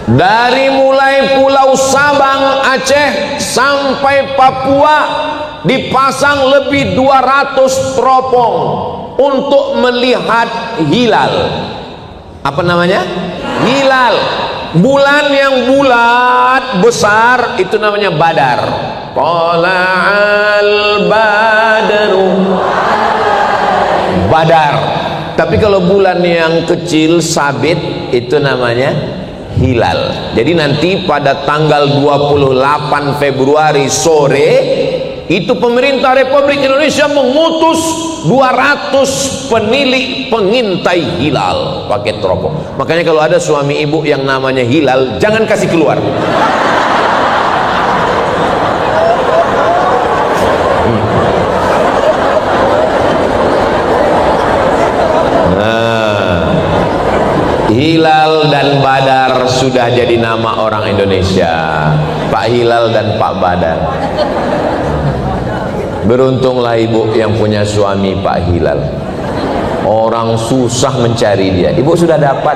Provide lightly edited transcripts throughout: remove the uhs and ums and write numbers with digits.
Dari mulai Pulau Sabang, Aceh sampai Papua dipasang lebih 200 teropong untuk melihat hilal. Apa namanya? Hilal. Bulan yang bulat besar itu namanya Badar. Tala'al badru, Badar. Tapi kalau bulan yang kecil sabit itu namanya hilal. Jadi nanti pada tanggal 28 Februari sore itu pemerintah Republik Indonesia mengutus 200 penilik pengintai hilal pakai teropong. Makanya kalau ada suami ibu yang namanya Hilal, jangan kasih keluar. Hilal dan Badar sudah jadi nama orang Indonesia. Pak Hilal dan Pak Badar. Beruntunglah ibu yang punya suami Pak Hilal. Orang susah mencari dia. Ibu sudah dapat.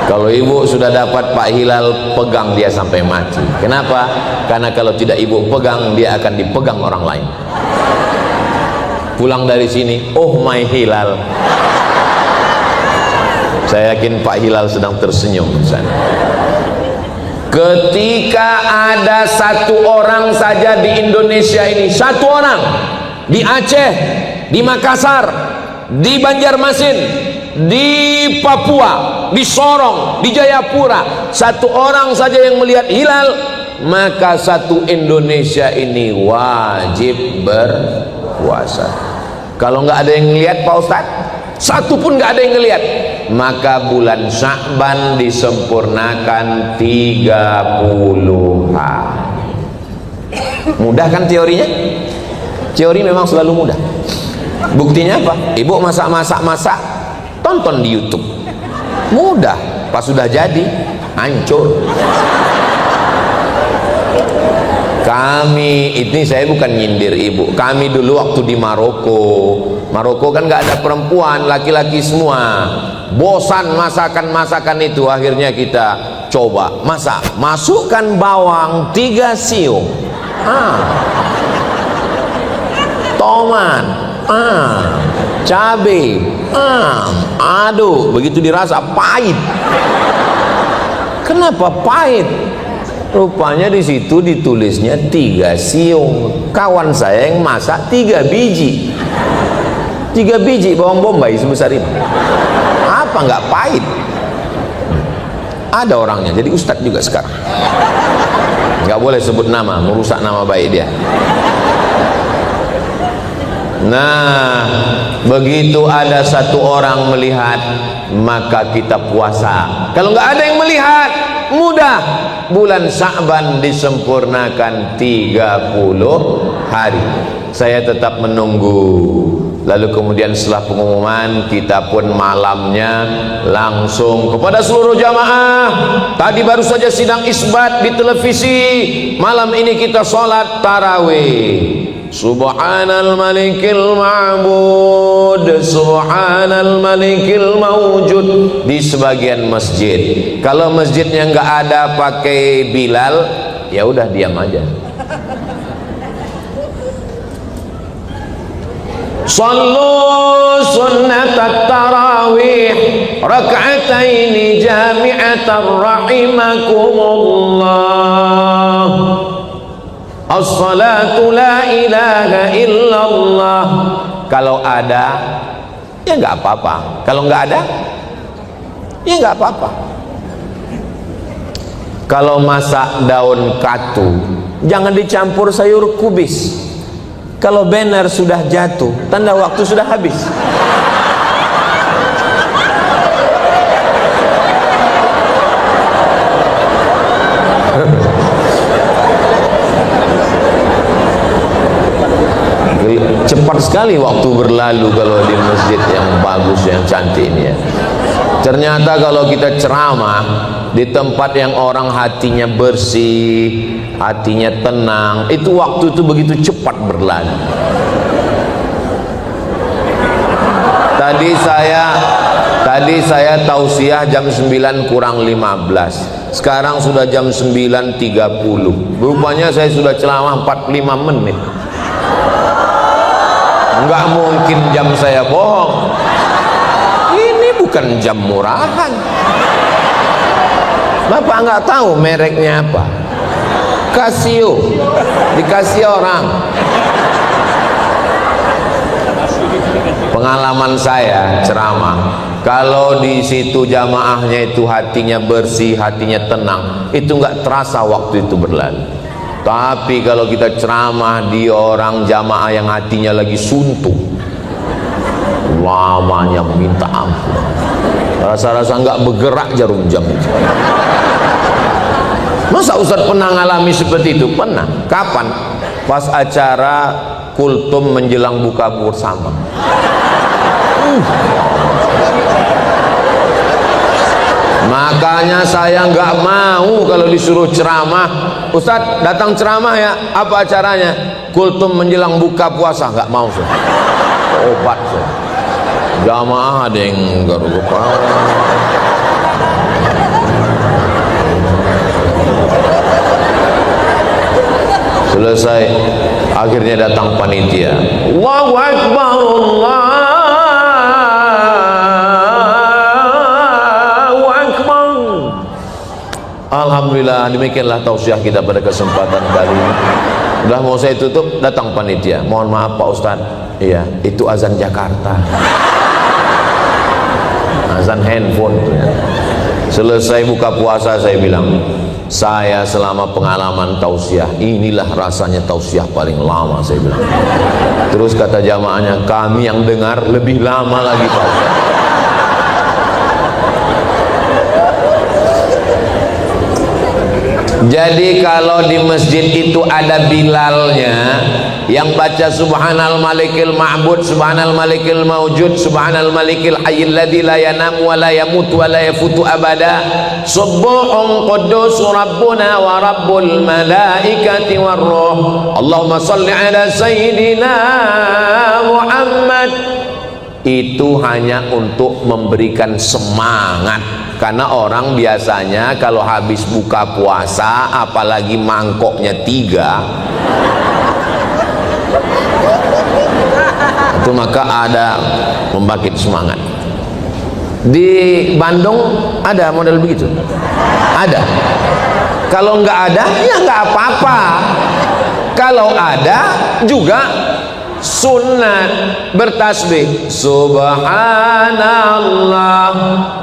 Kalau ibu sudah dapat Pak Hilal, pegang dia sampai mati. Kenapa? Karena kalau tidak ibu pegang, dia akan dipegang orang lain. Pulang dari sini, oh my Hilal. Saya yakin Pak Hilal sedang tersenyum di sana. Ketika ada satu orang saja di Indonesia ini, satu orang di Aceh, di Makassar, di Banjarmasin, di Papua, di Sorong, di Jayapura, satu orang saja yang melihat hilal, maka satu Indonesia ini wajib berpuasa. Kalau nggak ada yang lihat Pak Ustadz, satu pun nggak ada yang ngelihat, maka bulan Sya'ban disempurnakan 30 hari. Mudah kan teorinya? Teori memang selalu mudah. Buktinya apa? Ibu masak, tonton di YouTube. Mudah. Pas sudah jadi, hancur. Kami, ini saya bukan nyindir ibu. Kami dulu waktu di Maroko kan nggak ada perempuan, laki-laki semua. Bosan masakan itu, akhirnya kita coba masak. Masukkan bawang 3 siung, tomat, cabai, aduk. Begitu dirasa pahit. Kenapa pahit? Rupanya di situ ditulisnya 3 siung. Kawan saya yang masak 3 biji. 3 biji bawang bombay sebesar ini. Apa nggak pahit? Ada orangnya, jadi ustadz juga sekarang. Nggak boleh sebut nama, merusak nama baik dia. Nah, begitu ada satu orang melihat, maka kita puasa. Kalau nggak ada yang melihat, mudah. Bulan Sya'ban disempurnakan 30 hari. Saya tetap menunggu. Lalu kemudian setelah pengumuman, kita pun malamnya langsung kepada seluruh jamaah. Tadi baru saja sidang isbat di televisi. Malam ini kita sholat tarawih. Subhanal malikil ma'bud, subhanal malikil mawjud, di sebagian masjid. Kalau masjidnya nggak ada pakai Bilal, ya udah diam aja. Sallu sunnatat tarawih rak'ataini jami'atan rahimakumullah. As-salatu la ilaha illallah. Kalau ada, ya nggak apa-apa. Kalau nggak ada, ya nggak apa-apa. Kalau masak daun katu, jangan dicampur sayur kubis. Kalau banner sudah jatuh, tanda waktu sudah habis. Cepat sekali waktu berlalu kalau di masjid yang bagus, yang cantik ini ya. Ternyata kalau kita ceramah di tempat yang orang hatinya bersih, hatinya tenang, itu waktu itu begitu cepat berlalu. Tadi saya Tadi saya tausiah jam 9 kurang 15. Sekarang sudah jam 9.30. Rupanya saya sudah ceramah 45 menit. Enggak mungkin jam saya bohong. Ini bukan jam murahan. Bapak nggak tahu mereknya apa? Casio. Dikasih orang. Pengalaman saya ceramah, kalau di situ jamaahnya itu hatinya bersih, hatinya tenang, itu nggak terasa waktu itu berlalu. Tapi kalau kita ceramah di orang jamaah yang hatinya lagi suntuk, lamanya minta ampun, rasa-rasa nggak bergerak jarum jam itu. Masa Ustaz pernah ngalami seperti itu? Pernah. Kapan? Pas acara kultum menjelang buka bersama. Makanya saya nggak mau kalau disuruh ceramah, Ustadz datang ceramah ya, apa acaranya? Kultum menjelang buka puasa. Nggak mau saya. Obat saya. Jamaah ada yang garuk kepala. Selesai, akhirnya datang panitia. Allahu Akbar, Allahu Akbar. Alhamdulillah, demikianlah tausiah kita pada kesempatan kali ini. Udah mau saya tutup, datang panitia. Mohon maaf Pak Ustadz, iya, itu azan Jakarta. Azan handphone. Selesai buka puasa saya bilang, saya selama pengalaman tausiah, inilah rasanya tausiah paling lama, saya bilang. Terus kata jamaahnya, kami yang dengar lebih lama lagi Pak Ustaz. Jadi kalau di masjid itu ada bilalnya yang baca subhanal malikil ma'bud, subhanal malikil mawjud, subhanal malikil hayyil ladzi la yanam wa la yamut wa la yafutu abada, subuhun quddus rabbuna wa rabbul malaikati war ruh, Allahumma shalli ala sayyidina Muhammad. Itu hanya untuk memberikan semangat, karena orang biasanya kalau habis buka puasa, apalagi mangkoknya 3, itu maka ada membangkit semangat. Di Bandung ada model begitu? Ada. Kalau nggak ada, ya nggak apa-apa. Kalau ada juga sunnat bertasbih subhanallah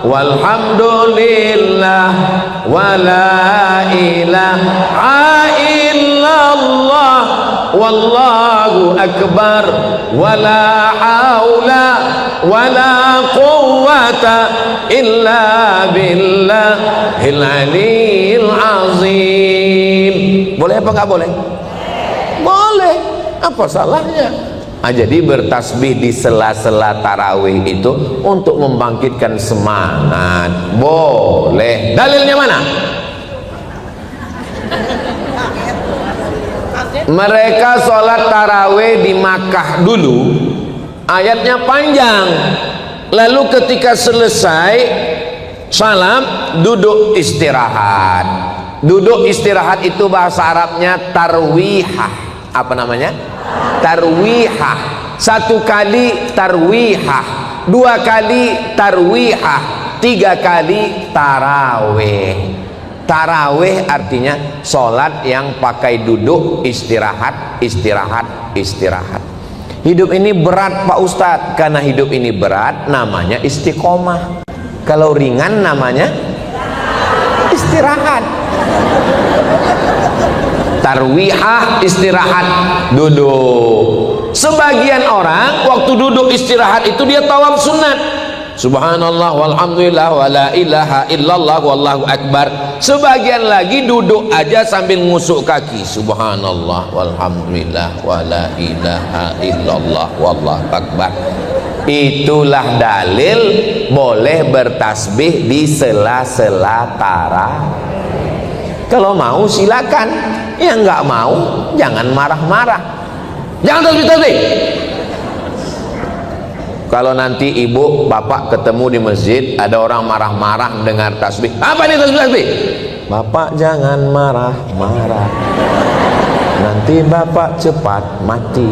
walhamdulillah wala ilaha illallah wallahu akbar wala haula wala quwwata illa billahil aliyil azim. Boleh apa nggak boleh? Boleh. Apa salahnya? Jadi bertasbih di sela-sela tarawih itu untuk membangkitkan semangat. Boleh. Dalilnya mana? Mereka sholat tarawih di Makkah dulu, ayatnya panjang. Lalu ketika selesai salam, duduk istirahat. Duduk istirahat itu bahasa Arabnya tarwihah. Apa namanya? Tarwihah. 1 kali tarwihah, 2 kali tarwihah, 3 kali tarawih. Tarawih artinya sholat yang pakai duduk, istirahat, istirahat, istirahat. Hidup ini berat Pak Ustadz. Karena hidup ini berat, namanya istiqomah. Kalau ringan namanya istirahat. Tarwihah, istirahat, duduk. Sebagian orang waktu duduk istirahat itu dia tawaf sunat, subhanallah walhamdulillah wala ilaha illallah wallahu akbar. Sebagian lagi duduk aja sambil ngusuk kaki, subhanallah walhamdulillah wala ilaha illallah wallahu akbar. Itulah dalil boleh bertasbih di sela-sela tarawih. Kalau mau silakan, yang nggak mau jangan marah-marah, jangan tasbih-tasbih. Kalau nanti ibu bapak ketemu di masjid, ada orang marah-marah dengar tasbih, apa ini tasbih? Bapak jangan marah-marah, nanti bapak cepat mati.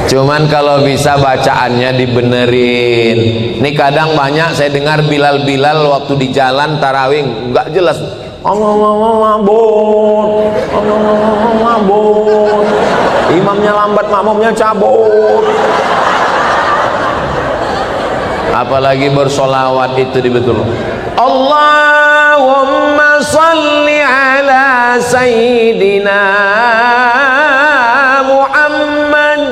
Cuman kalau bisa bacaannya dibenerin. Ini kadang banyak saya dengar Bilal waktu di jalan tarawih nggak jelas. Mabut. Imamnya lambat, makmumnya cabut. Apalagi bersolawat itu dibetul. Allahumma salli ala sayyidina Muhammad.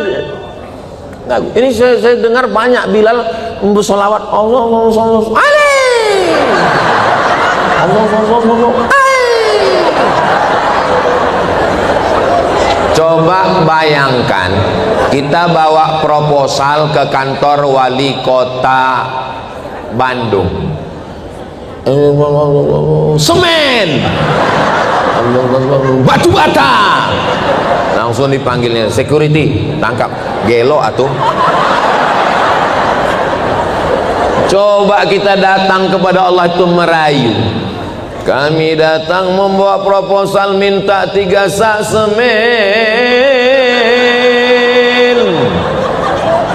Nah, ini saya dengar banyak Bilal bersolawat Allah. Coba bayangkan kita bawa proposal ke kantor wali kota Bandung, semen, batu bata, langsung dipanggilnya security, tangkap, gelo atuh. Coba kita datang kepada Allah itu merayu. Kami datang membawa proposal minta 3 sak semen,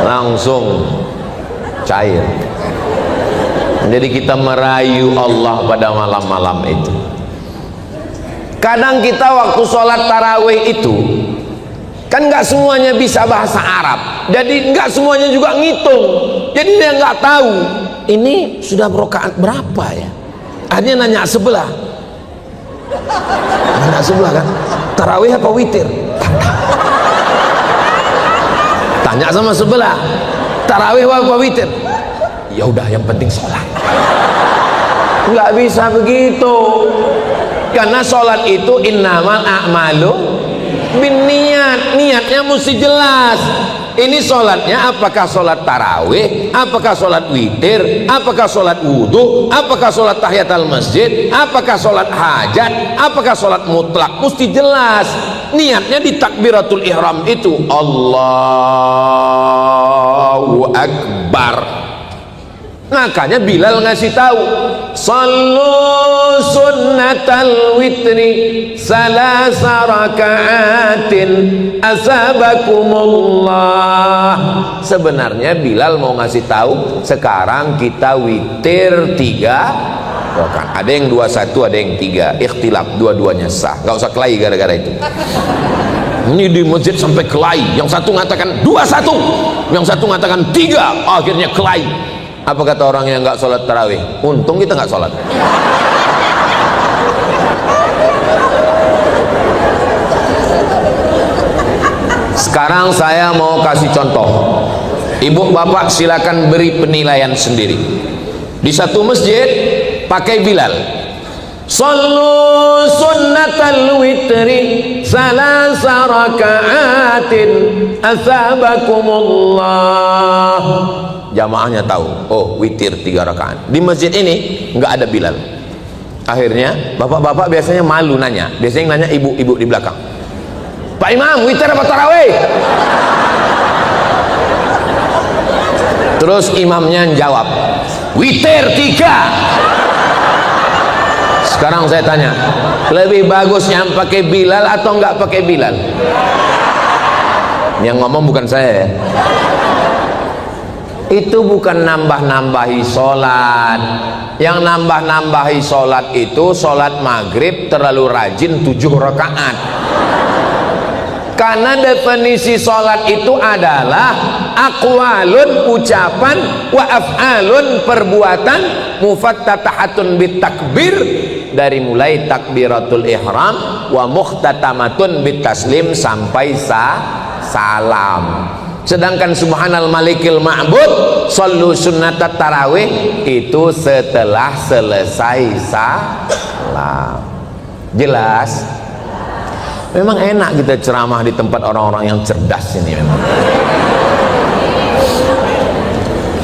langsung cair. Jadi kita merayu Allah pada malam-malam itu. Kadang kita waktu sholat tarawih itu kan nggak semuanya bisa bahasa Arab, jadi nggak semuanya juga ngitung. Jadi dia nggak tahu ini sudah rakaat berapa ya. Akhirnya nanya sebelah kan, tarawih apa witir? Tanya sama sebelah, tarawih apa witir? Ya udah, yang penting sholat. Nggak bisa begitu, karena sholat itu innamal a'malu binniyat, niatnya mesti jelas. Ini sholatnya apakah sholat tarawih, apakah sholat witir, apakah sholat wudhu, apakah sholat tahiyatul masjid, apakah sholat hajat, apakah sholat mutlak, mesti jelas. Niatnya di takbiratul ihram itu Allahu Akbar. Makanya Bilal ngasih tahu, sallu sunnatal witri salasa raka'atin asabakumullah. Sebenarnya Bilal mau ngasih tahu sekarang kita witir 3 rakaat. Ada yang 21, ada yang 3, ikhtilaf, dua-duanya sah, nggak usah kelahi gara-gara itu. Ini di masjid sampai kelahi, yang satu mengatakan 21, yang satu mengatakan 3, akhirnya kelahi. Apa kata orang yang nggak sholat tarawih? Untung kita nggak sholat. Sekarang saya mau kasih contoh. Ibu bapak silakan beri penilaian sendiri. Di satu masjid pakai Bilal, sallu sunnatal witri salasa raka'atin asabakumullah. Jamaahnya tahu, oh witir 3 rakaat. Di masjid ini nggak ada Bilal. Akhirnya bapak-bapak biasanya malu nanya, biasanya nanya ibu-ibu di belakang, Pak Imam, witir apa tarawih? Terus imamnya jawab, witir 3. Sekarang saya tanya, lebih bagus yang pakai Bilal atau nggak pakai Bilal? Yang ngomong bukan saya ya. Itu bukan nambah-nambahi sholat. Yang nambah-nambahi sholat itu sholat maghrib terlalu rajin 7 rakaat. Karena definisi sholat itu adalah aqwalun ucapan wa af'alun perbuatan mufattatahatun bitakbir, dari mulai takbiratul ihram wa mukhtatamatun bitaslim sampai salam. Sedangkan subhanal malikil ma'bud sallu sunnatat tarawih itu setelah selesai salam. Jelas? Memang enak kita ceramah di tempat orang-orang yang cerdas ini memang.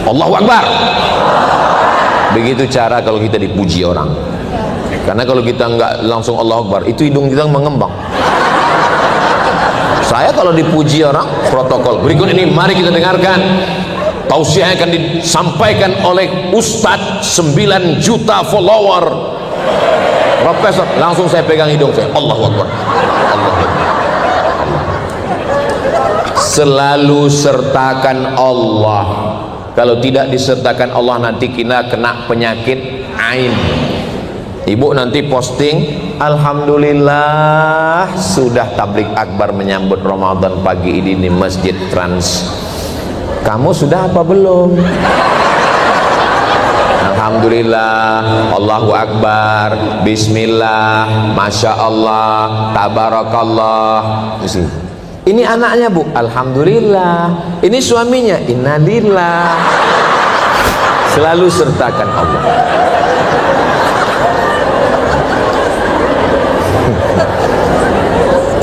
Allahu Akbar. Begitu cara kalau kita dipuji orang. Karena kalau kita nggak langsung Allahu Akbar, itu hidung kita mengembang. Saya kalau dipuji orang protokol. Berikut ini mari kita dengarkan tausiah yang akan disampaikan oleh Ustadz 9 juta follower, Profesor. Langsung saya pegang hidung saya, Allahu Akbar, Allahu Akbar. Selalu sertakan Allah. Kalau tidak disertakan Allah, nanti kita kena penyakit ain. Ibu nanti posting, alhamdulillah sudah tablik akbar menyambut Ramadan pagi ini di Masjid Trans. Kamu sudah apa belum? Alhamdulillah, Allahu Akbar, Bismillah, Masya Allah, Tabarakallah. Ini anaknya Bu, alhamdulillah. Ini suaminya, innalillah. Selalu sertakan Allah.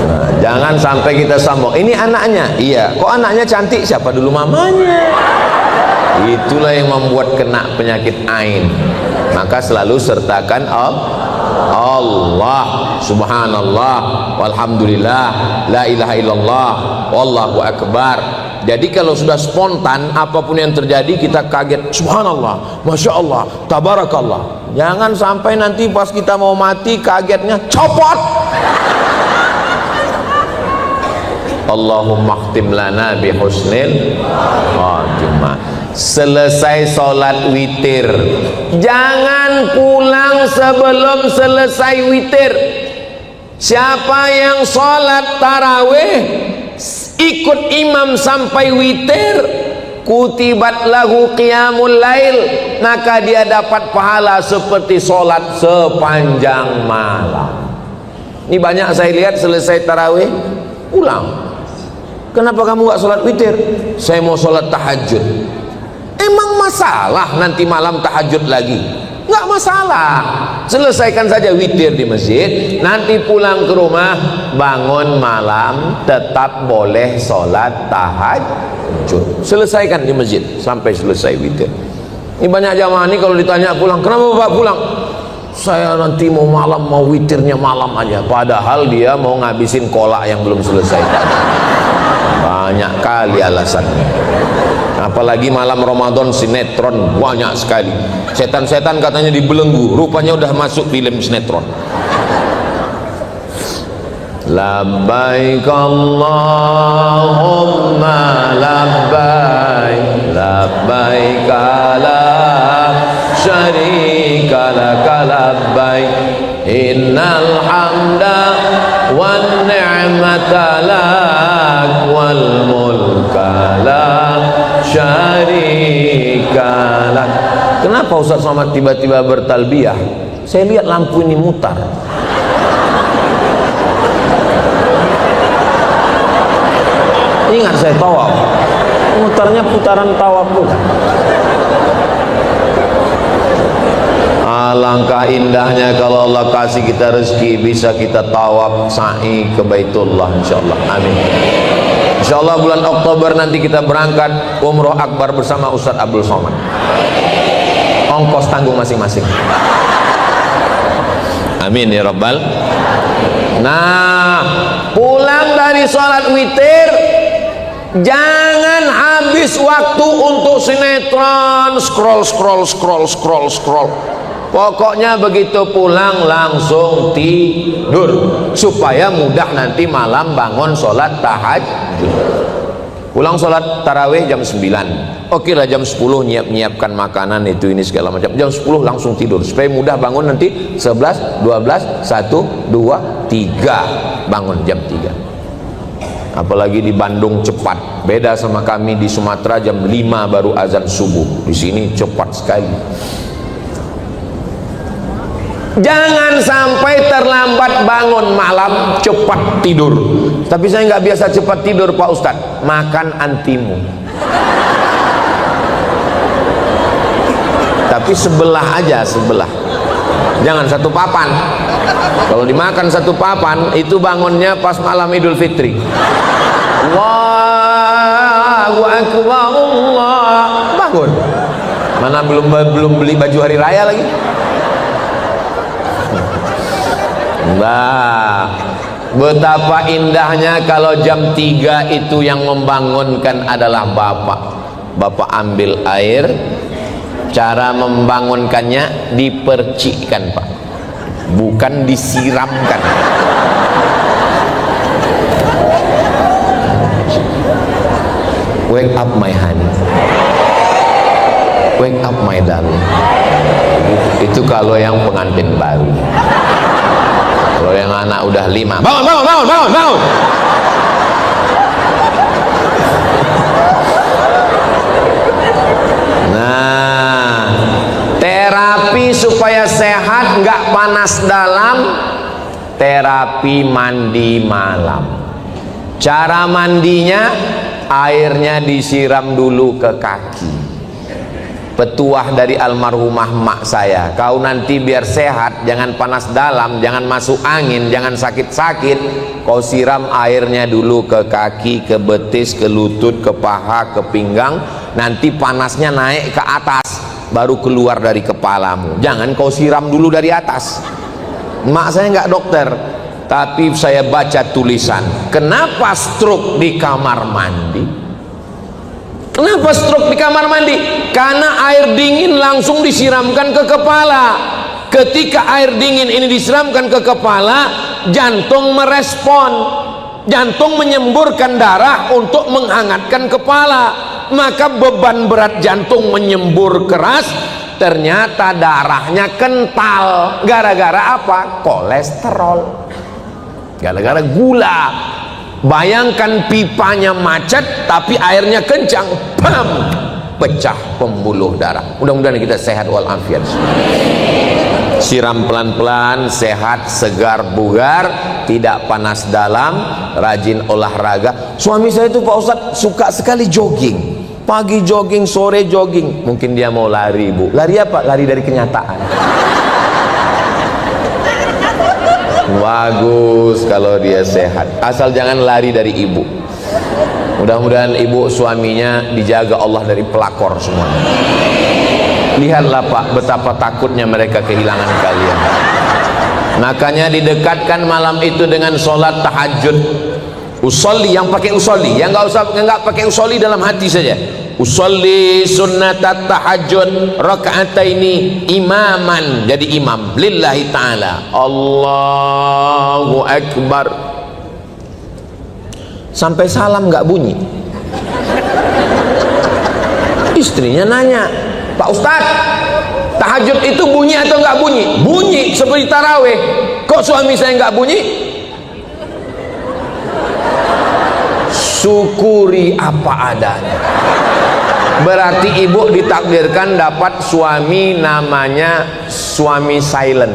Nah, jangan sampai kita sombong. Ini anaknya, iya. Kok anaknya cantik? Siapa dulu mamanya? Itulah yang membuat kena penyakit ain. Maka selalu sertakan Allah, subhanallah, walhamdulillah, la ilaha illallah, wallahu akbar. Jadi kalau sudah spontan, apapun yang terjadi kita kaget, subhanallah, masya Allah, tabarakallah. Jangan sampai nanti pas kita mau mati kagetnya copot. Allahumma khtim lana bi husnil khatimah. Selesai sholat witir, jangan pulang sebelum selesai witir. Siapa yang sholat tarawih ikut imam sampai witir, kutibat lahu qiyamul lail, maka dia dapat pahala seperti sholat sepanjang malam. Ini banyak saya lihat selesai tarawih pulang. Kenapa kamu gak sholat witir? Saya mau sholat tahajud. Emang masalah nanti malam tahajud lagi? Nggak masalah, selesaikan saja witir di masjid, nanti pulang ke rumah bangun malam tetap boleh sholat tahajud. Selesaikan di masjid sampai selesai witir. Ini banyak jamaah ini kalau ditanya pulang, kenapa Bapak pulang? Saya nanti mau malam, mau witirnya malam aja. Padahal dia mau ngabisin kolak yang belum selesai. Banyak kali alasannya. Apalagi malam Ramadan sinetron banyak sekali. Setan-setan katanya dibelenggu, rupanya udah masuk film sinetron. Labbaik Allahumma labbaik, labbaik la syarika laka labbaik, innal hamda wan ni'mata lak wal mulka la syarikalah. Kenapa Ustaz Somad tiba-tiba bertalbiyah? Saya lihat lampu ini mutar. Ingat saya tawaf, mutarnya putaran tawaf bukan? Alangkah indahnya kalau Allah kasih kita rezeki bisa kita tawaf sa'i ke Baitullah, insyaallah. Amin. Insyaallah bulan Oktober nanti kita berangkat umroh akbar bersama Ustadz Abdul Somad. Ongkos tanggung masing-masing. Amin ya rabbal. Nah, pulang dari sholat witir, jangan habis waktu untuk sinetron, scroll. Pokoknya begitu pulang langsung tidur supaya mudah nanti malam bangun sholat tahajud. Pulang sholat tarawih jam 9. Oke lah jam 10 nyiapkan makanan itu ini segala macam. Jam 10 langsung tidur supaya mudah bangun nanti 11, 12, 1, 2, 3 bangun jam 3. Apalagi di Bandung cepat. Beda sama kami di Sumatera jam 5 baru azan subuh. Di sini cepat sekali. Jangan sampai terlambat bangun malam, cepat tidur. Tapi saya nggak biasa cepat tidur Pak Ustadz. Makan antimu. Tapi sebelah aja, sebelah. Jangan satu papan. Kalau dimakan satu papan, itu bangunnya pas malam Idul Fitri. Allahu Akbar, Allah. Bangun. Mana belum beli baju hari raya lagi. Nah, Betapa indahnya kalau jam 3 itu yang membangunkan adalah bapak. Bapak ambil air, cara membangunkannya dipercikkan Pak, bukan disiramkan. Wake up my honey, wake up my darling. Itu kalau yang pengantin baru. Kalau yang anak udah 5, bangun, bangun, bangun, bangun, bangun. Nah, terapi supaya sehat, nggak panas dalam, terapi mandi malam. Cara mandinya, airnya disiram dulu ke kaki. Petuah dari almarhumah mak saya, kau nanti biar sehat, jangan panas dalam, jangan masuk angin, jangan sakit-sakit, kau siram airnya dulu ke kaki, ke betis, ke lutut, ke paha, ke pinggang, nanti panasnya naik ke atas, baru keluar dari kepalamu. Jangan kau siram dulu dari atas. Mak saya nggak dokter, tapi saya baca tulisan, kenapa stroke di kamar mandi? Kenapa stroke di kamar mandi? Karena air dingin langsung disiramkan ke kepala. Ketika air dingin ini disiramkan ke kepala, jantung merespon, jantung menyemburkan darah untuk menghangatkan kepala, maka beban berat jantung menyembur keras, ternyata darahnya kental. Gara-gara apa? Kolesterol, gara-gara gula. Bayangkan pipanya macet tapi airnya kencang, bam, pecah pembuluh darah. Mudah-mudahan kita sehat walafiat. Siram pelan-pelan, sehat, segar, bugar, tidak panas dalam, rajin olahraga. Suami saya itu Pak Ustadz suka sekali jogging, pagi jogging, sore jogging. Mungkin dia mau lari, Bu. Lari apa? Lari dari kenyataan. Bagus kalau dia sehat, asal jangan lari dari ibu. Mudah-mudahan ibu suaminya dijaga Allah dari pelakor semuanya. Lihatlah Pak, betapa takutnya mereka kehilangan kalian. Makanya didekatkan malam itu dengan sholat tahajud. Usolli, yang pakai usolli, yang nggak pakai usolli dalam hati saja. Usolli sunnatat tahajud raka'ataini imaman, jadi imam lillahi ta'ala. Allahu Akbar. Sampai salam nggak bunyi. Istrinya nanya, Pak Ustadz, tahajud itu bunyi atau nggak bunyi? Bunyi seperti taraweh. Kok suami saya nggak bunyi? Syukuri apa adanya. Berarti ibu ditakdirkan dapat suami namanya suami silent.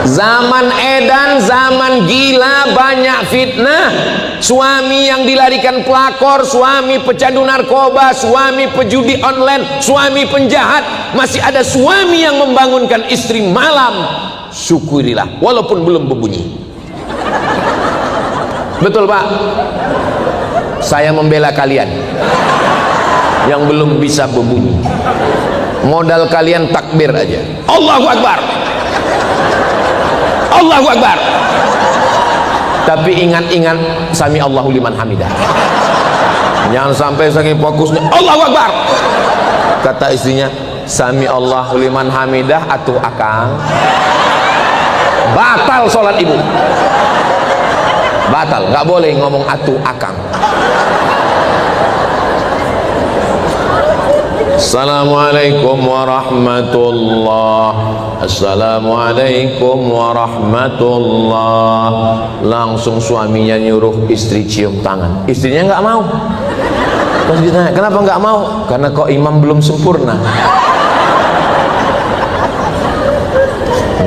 Zaman edan, zaman gila, banyak fitnah. Suami yang dilarikan pelakor, suami pecandu narkoba, suami pejudi online, suami penjahat. Masih ada suami yang membangunkan istri malam. Syukurilah walaupun belum berbunyi. Betul Pak? Saya membela kalian yang belum bisa berbunyi. Modal kalian takbir aja. Allahu Akbar, Allahu Akbar. Tapi ingat-ingat sami Allahu liman hamidah. Jangan sampai saking fokusnya Allahu Akbar, kata istrinya sami Allahu liman hamidah, atuh akang. Batal sholat ibu, batal, nggak boleh ngomong atuh akang. Assalamualaikum warahmatullah. Assalamualaikum warahmatullah. Langsung suaminya nyuruh istri cium tangan. Istrinya nggak mau. Terus ditanya, kenapa nggak mau? Karena kok imam belum sempurna.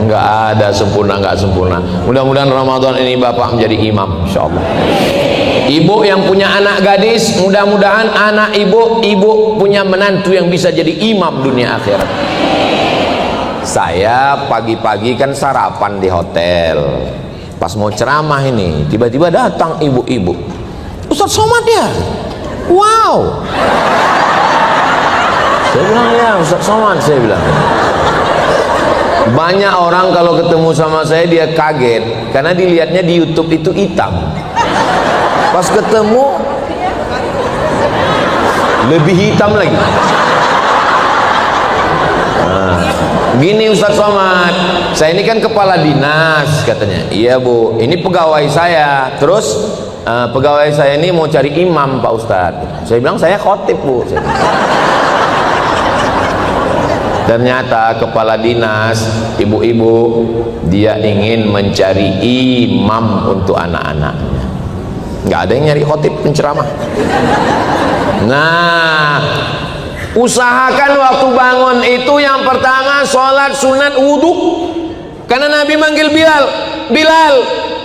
Nggak ada sempurna nggak sempurna. Mudah-mudahan Ramadan ini Bapak menjadi imam, insyaallah. Ibu yang punya anak gadis, mudah-mudahan anak ibu punya menantu yang bisa jadi imam dunia akhirat. Saya pagi-pagi kan sarapan di hotel, pas mau ceramah ini tiba-tiba datang ibu-ibu, Ustadz Somad ya, wow. Saya bilang ya Ustadz Somad, saya bilang Banyak orang kalau ketemu sama saya dia kaget karena dilihatnya di YouTube itu hitam. Pas ketemu lebih hitam lagi. Gini Ustadz Somad, saya ini kan kepala dinas katanya. Iya Bu, ini pegawai saya. Terus pegawai saya ini mau cari imam Pak Ustadz. Saya bilang saya khotib Bu. Ternyata kepala dinas, ibu-ibu, dia ingin mencari imam untuk anak-anaknya. Nggak ada yang nyari khotib penceramah. Nah, usahakan waktu bangun itu yang pertama sholat sunat wudhu. Karena Nabi manggil Bilal, Bilal,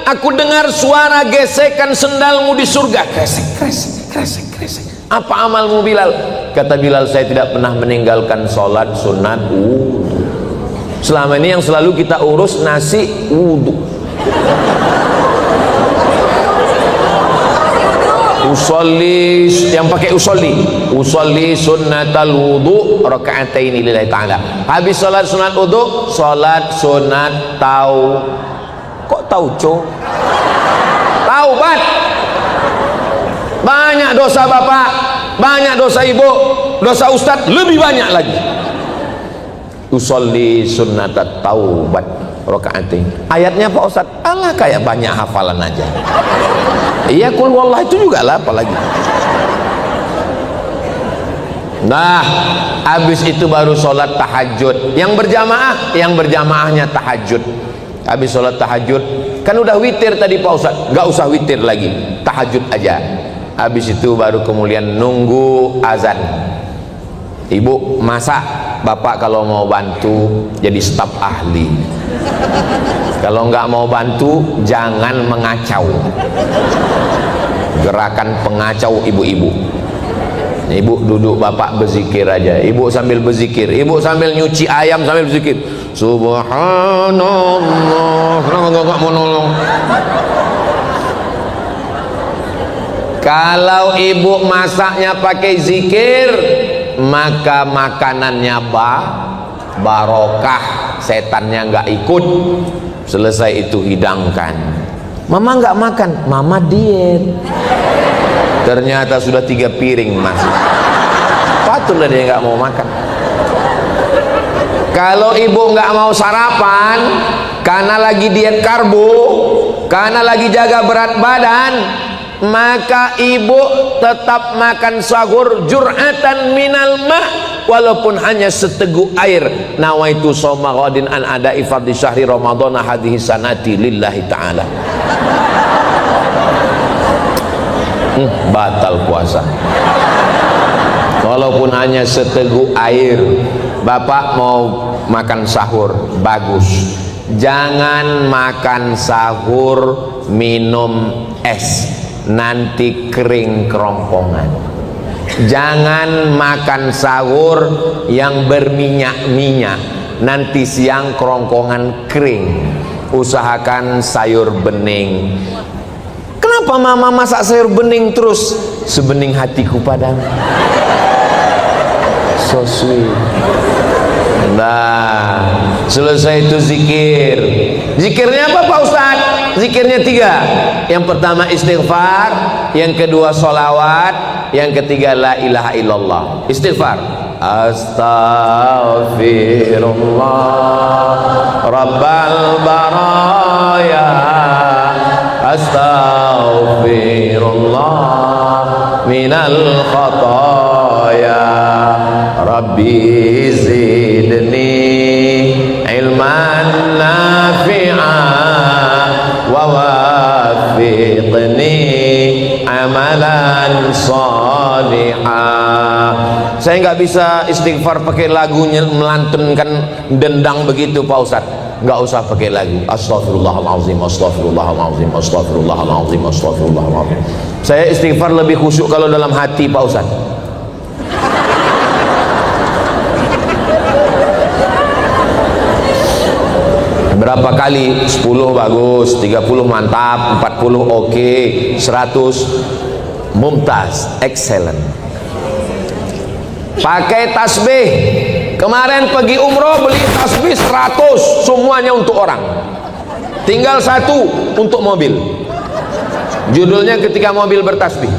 aku dengar suara gesekan sendalmu di surga. Kresek, kresek, kresek, kresek. Apa amalmu Bilal? Kata Bilal, saya tidak pernah meninggalkan sholat sunat wudhu. Selama ini yang selalu kita urus nasi wudhu. Usolli, yang pakai usolli sunnatal wudu raka'ataini lillahi ta'ala. Habis salat sunat wudu, salat sunat kok tauco? Taubat. Banyak dosa bapak, banyak dosa ibu, dosa ustadz lebih banyak lagi. Usolli sunnatat taubat raka'atain. Ayatnya Pak Ustadz, alah kayak banyak hafalan aja. Iya, kul wallah itu juga lah apalagi. Nah, habis itu baru sholat tahajud. Yang berjamaahnya tahajud. Habis sholat tahajud, kan udah witir tadi Pak Ustadz, nggak usah witir lagi, tahajud aja. Habis itu baru kemudian nunggu azan. Ibu masak, bapak kalau mau bantu jadi staf ahli. Kalau nggak mau bantu jangan mengacau. Gerakan pengacau ibu-ibu. Ibu duduk, bapak berzikir aja. Ibu sambil berzikir, ibu sambil nyuci ayam sambil berzikir. Subhanallah. Kenapa nggak mau nolong? Kalau ibu masaknya pakai zikir, maka makanannya barokah, setannya nggak ikut. Selesai itu hidangkan. Mama nggak makan, mama diet. Ternyata sudah 3 piring masih. Patutlah dia nggak mau makan. Kalau ibu nggak mau sarapan karena lagi diet karbo, karena lagi jaga berat badan, maka ibu tetap makan sahur jur'atan minal ma', walaupun hanya seteguk air. Nawaitu shauma ghadin an ada'i fardhi syahri ramadhana hadhihi sanati lillahi ta'ala. Batal puasa walaupun hanya seteguk air. Bapak mau makan sahur, bagus. Jangan makan sahur minum es, nanti kering kerongkongan. Jangan makan sahur yang berminyak-minyak, nanti siang kerongkongan kering. Usahakan sayur bening. Kenapa mama masak sayur bening terus? Sebening hatiku padamu. So sweet. Nah, selesai itu zikir. Zikirnya apa Pak Ustadz? Zikirnya 3. Yang pertama istighfar, yang kedua sholawat, yang ketiga la ilaha illallah. Istighfar, astaghfirullah rabbal baraya, astaghfirullah minal khataya, rabbi zidni ilman nafi'a wa wafiqni amalan salihah. Saya nggak bisa istighfar pakai lagunya melantunkan dendang begitu Pak Ustadz. Nggak usah pakai lagu. Astaghfirullahaladzim, astaghfirullahaladzim, astaghfirullahaladzim, astaghfirullahaladzim. Saya istighfar lebih khusyuk kalau dalam hati Pak Ustadz. Berapa kali? 10 bagus, 30 mantap, 40 oke, 100 mumtaz, excellent. Pakai tasbih Kemarin pergi umroh beli tasbih 100, semuanya untuk orang. Tinggal satu untuk mobil. Judulnya ketika mobil bertasbih.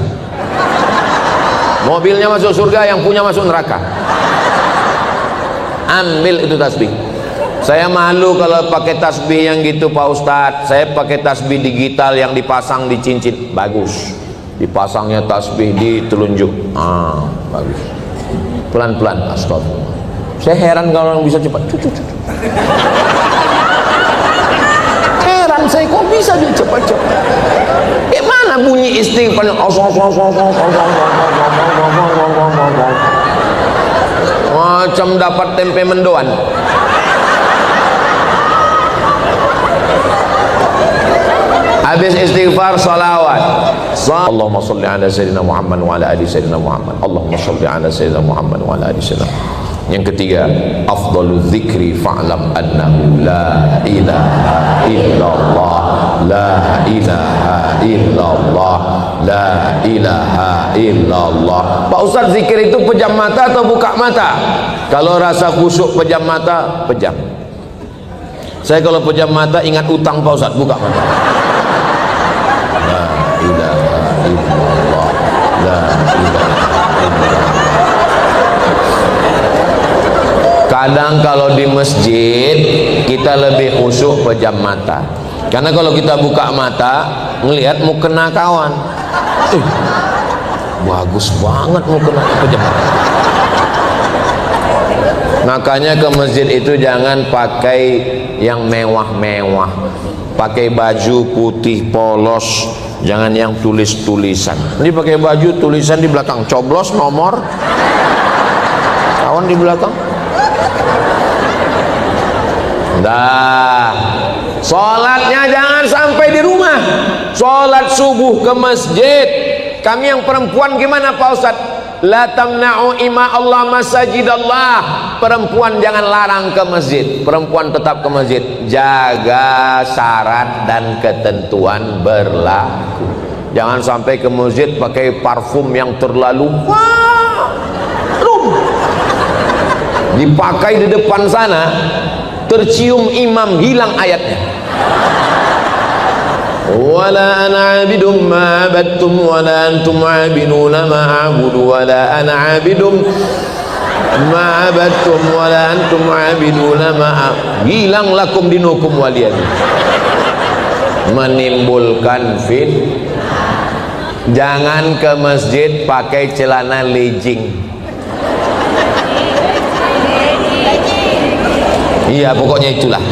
Mobilnya masuk surga, yang punya masuk neraka. Ambil itu tasbih. Saya malu kalau pakai tasbih yang gitu Pak Ustadz. Saya pakai tasbih digital yang dipasang di cincin. Bagus. Dipasangnya tasbih di telunjuk. Bagus. Pelan-pelan. Astagfirullah. Saya heran kalau orang bisa cepat. Heran saya kok bisa dia cepat-cepat. Gimana bunyi istighfar? Macam dapat tempe mendoan. Habis istighfar salawat. Allahumma shalli ala sayyidina Muhammad wa ala ali sayyidina Muhammad. Allahumma shalli ala sayyidina Muhammad wa ala ali sayyidina Muhammad. Yang ketiga, afdalu dzikri fa'lam annahu la ilaha illallah, la ilaha illallah, la ilaha illallah. Pak Ustaz, zikir itu pejam mata atau buka mata? Kalau rasa khusyuk pejam mata, pejam. Saya kalau pejam mata ingat utang Pak Ustaz, buka mata. La ilaha illallah, la ilaha illallah. Kadang kalau di masjid kita lebih khusyuk pejam mata, karena kalau kita buka mata ngelihat mau kena kawan, bagus banget mau kena pejam mata. Makanya ke masjid itu jangan pakai yang mewah-mewah, pakai baju putih polos, jangan yang tulis-tulisan. Ini pakai baju tulisan di belakang, coblos nomor kawan di belakang. Dah, sholatnya jangan sampai di rumah. Sholat subuh ke masjid. Kami yang perempuan gimana Pak Ustaz? La tamna'u ima Allah masajidallah. Perempuan jangan larang ke masjid. Perempuan tetap ke masjid. Jaga syarat dan ketentuan berlaku. Jangan sampai ke masjid pakai parfum yang terlalu dipakai di depan sana, tercium imam, hilang ayatnya. Wala ana abidum ma abattum wala antum abiduna ma a'budu wala ana abidum ma abattum wala antum abiduna ma hilang lakum dinukum waliyadin. Menimbulkan jangan ke masjid pakai celana legging. Iya, pokoknya itulah.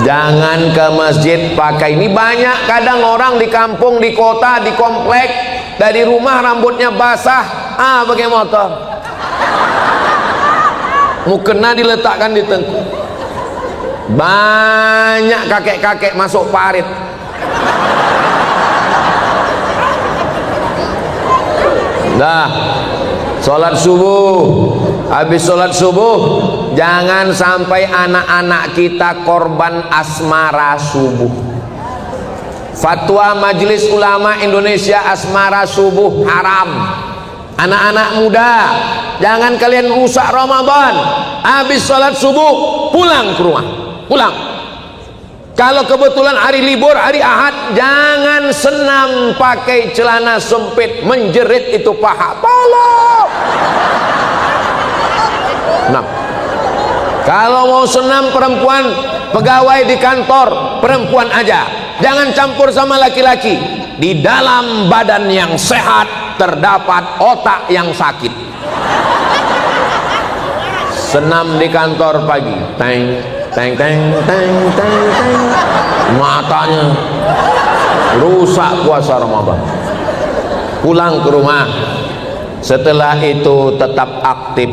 Jangan ke masjid pakai ini. Banyak kadang orang di kampung, di kota, di komplek, dari rumah rambutnya basah, pakai motor. Mukena diletakkan di tengkuk. Banyak kakek-kakek masuk parit. Dah, sholat subuh. Habis sholat subuh, jangan sampai anak-anak kita korban asmara subuh. Fatwa Majelis Ulama Indonesia, asmara subuh haram. Anak-anak muda, jangan kalian rusak Ramadan. Habis sholat subuh, pulang ke rumah. Pulang. Kalau kebetulan hari libur, hari Ahad, jangan senam pakai celana sempit, menjerit itu paha. Tolong. Nah, kalau mau senam perempuan, pegawai di kantor perempuan aja, jangan campur sama laki-laki. Di dalam badan yang sehat terdapat otak yang sakit. Senam di kantor pagi, teng teng teng teng teng teng, matanya rusak puasa Ramadan. Pulang ke rumah, setelah itu tetap aktif.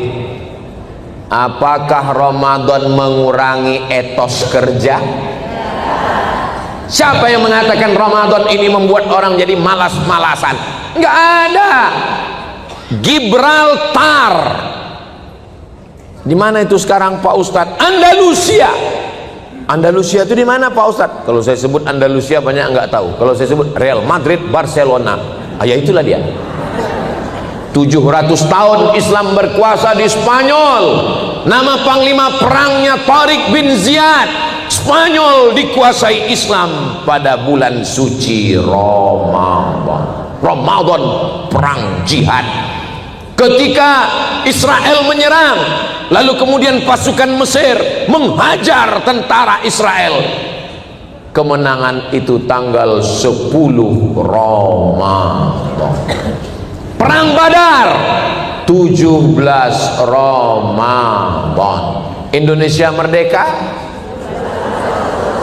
Apakah Ramadan mengurangi etos kerja? Siapa yang mengatakan Ramadan ini membuat orang jadi malas-malasan? Enggak ada. Gibraltar. Di mana itu sekarang Pak Ustadz? Andalusia. Andalusia itu di mana Pak Ustadz? Kalau saya sebut Andalusia banyak enggak tahu. Kalau saya sebut Real Madrid, Barcelona, ya itulah dia. 700 tahun Islam berkuasa di Spanyol. Nama panglima perangnya Tariq bin Ziyad. Spanyol dikuasai Islam pada bulan suci Ramadan, perang jihad. Ketika Israel menyerang, lalu kemudian pasukan Mesir menghajar tentara Israel. Kemenangan itu tanggal 10 Ramadan. Perang Badar 17 Ramadan. Indonesia merdeka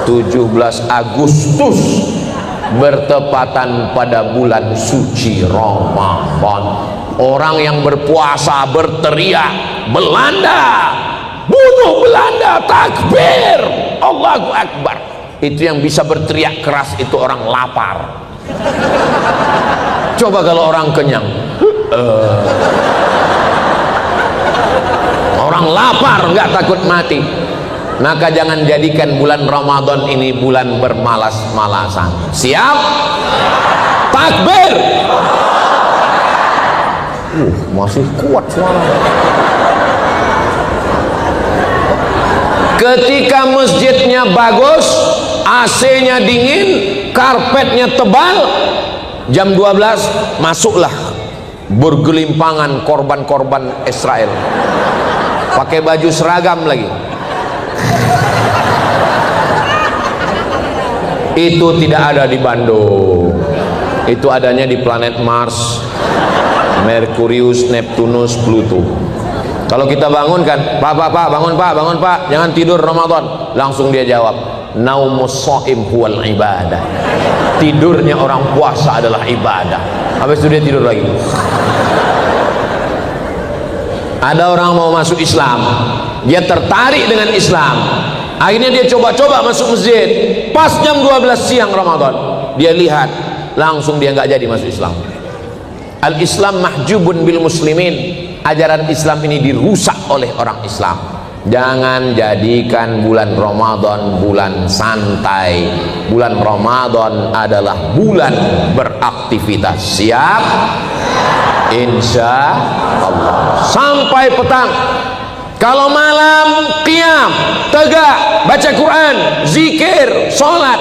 17 Agustus, bertepatan pada bulan suci Ramadan. Orang yang berpuasa berteriak, Belanda, bunuh Belanda, takbir, Allahu Akbar. Itu yang bisa berteriak keras itu orang lapar. Coba kalau orang kenyang, orang lapar nggak takut mati. Maka jangan jadikan bulan Ramadan ini bulan bermalas-malasan. Siap? Takbir. Masih kuat suara. Ketika masjidnya bagus, AC-nya dingin, karpetnya tebal, jam 12 masuklah bergelimpangan korban-korban Israel pakai baju seragam lagi. Itu tidak ada di Bandung, itu adanya di planet Mars, Merkurius, Neptunus, Pluto. Kalau kita bangunkan, pak bangun pak, jangan tidur Ramadan, langsung dia jawab, naumus shaim huwal ibadah. Tidurnya orang puasa adalah ibadah. Habis itu dia tidur lagi. Ada orang mau masuk Islam, dia tertarik dengan Islam, akhirnya dia coba-coba masuk masjid. Pas jam 12 siang Ramadan, dia lihat, langsung dia nggak jadi masuk Islam. Al-Islam mahjubun bil muslimin. Ajaran Islam ini dirusak oleh orang Islam. Jangan jadikan bulan Ramadan bulan santai. Bulan Ramadan adalah bulan beraktivitas. Siap? Insya Allah. Sampai petang. Kalau malam qiyam, tegak, baca Quran, zikir, sholat.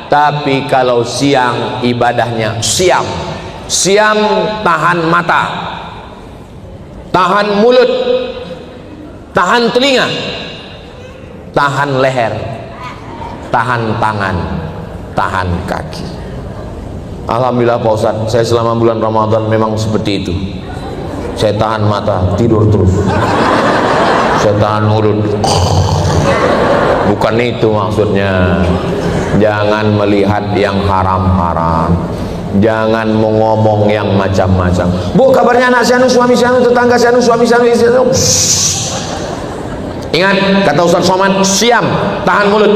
Tapi kalau siang ibadahnya siam. Siam tahan mata, tahan mulut, tahan telinga, tahan leher, tahan tangan, tahan kaki. Alhamdulillah Pak Ustadz, saya selama bulan Ramadan memang seperti itu. Saya tahan mata, tidur terus. Saya tahan mulut. Bukan itu maksudnya. Jangan melihat yang haram-haram. Jangan mau ngomong yang macam-macam. Bu, kabarnya anak saya anu, suami saya anu, tetangga saya anu, suami saya anu, istri saya anu. Ingat kata Ustaz Somad, siam, tahan mulut.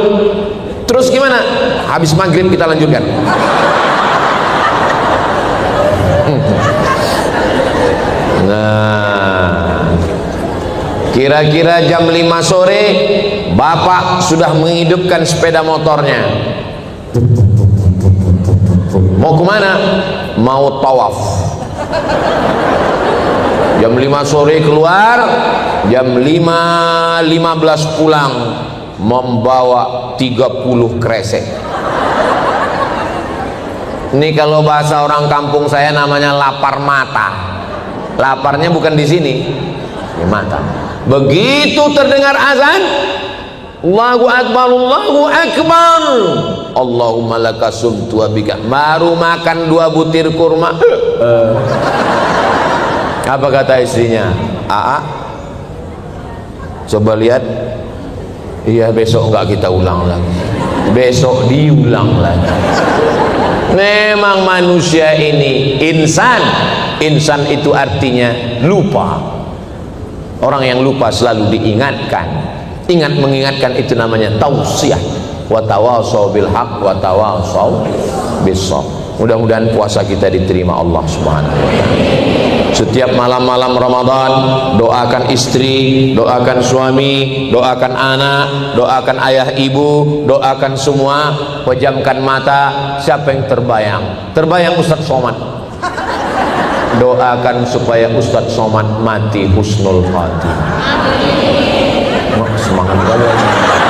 Terus gimana? Habis maghrib kita lanjutkan. Nah, kira-kira jam 5 sore bapak sudah menghidupkan sepeda motornya. Mau kemana? Mau tawaf. Jam 5 sore keluar, jam 5.15 pulang, membawa 30 kresek. Ini kalau bahasa orang kampung saya namanya lapar mata. Laparnya bukan di sini, di mata. Begitu terdengar azan, Allahu Akbar, Allahu Akbar, Allahumma laka sumtu wa bika. Baru makan 2 butir kurma. Apa kata istrinya? Aa, coba lihat. Iya, besok enggak kita ulang lagi. Besok diulang lagi. Memang manusia ini insan. Insan itu artinya lupa. Orang yang lupa selalu diingatkan. Ingat mengingatkan itu namanya tausiah. Wa tawasau bil haq wa tawasau bis sabr. Mudah-mudahan puasa kita diterima Allah Subhanahu wa taala. Setiap malam-malam Ramadan, doakan istri, doakan suami, doakan anak, doakan ayah ibu, doakan semua. Pejamkan mata. Siapa yang terbayang? Terbayang Ustaz Somad. doakan supaya Ustadz Somad mati husnul khatimah. Semangat kalian.